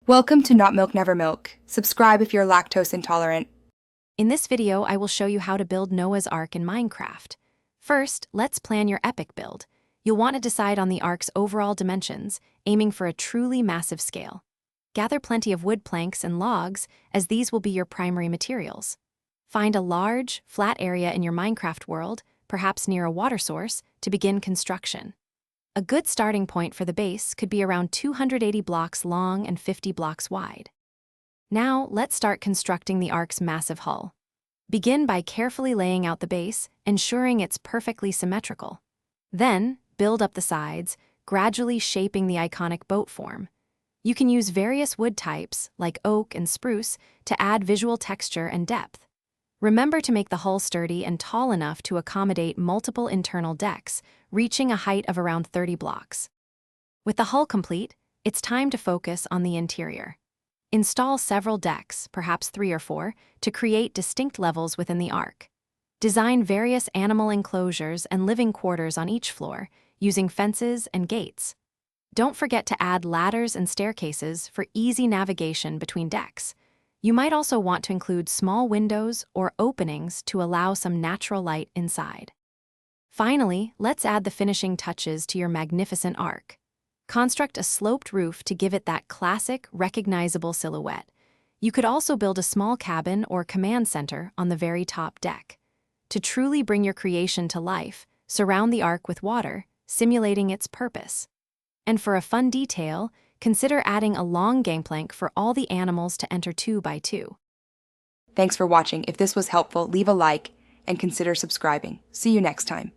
Welcome to Not Milk Never Milk. Subscribe if you're lactose intolerant. In this video, I will show you how to build Noah's Ark in Minecraft. First, let's plan your epic build. You'll want to decide on the Ark's overall dimensions, aiming for a truly massive scale. Gather plenty of wood planks and logs, as these will be your primary materials. Find a large, flat area in your Minecraft world, perhaps near a water source, to begin construction. A good starting point for the base could be around 280 blocks long and 50 blocks wide. Now, let's start constructing the Ark's massive hull. Begin by carefully laying out the base, ensuring it's perfectly symmetrical. Then, build up the sides, gradually shaping the iconic boat form. You can use various wood types, like oak and spruce, to add visual texture and depth. Remember to make the hull sturdy and tall enough to accommodate multiple internal decks, reaching a height of around 30 blocks. With the hull complete, it's time to focus on the interior. Install several decks, perhaps 3 or 4, to create distinct levels within the Ark. Design various animal enclosures and living quarters on each floor, using fences and gates. Don't forget to add ladders and staircases for easy navigation between decks. You might also want to include small windows or openings to allow some natural light inside. Finally, let's add the finishing touches to your magnificent Ark. Construct a sloped roof to give it that classic, recognizable silhouette. You could also build a small cabin or command center on the very top deck. To truly bring your creation to life, surround the Ark with water, simulating its purpose. And for a fun detail, consider adding a long gangplank for all the animals to enter 2 by 2. Thanks for watching. If this was helpful, leave a like and consider subscribing. See you next time.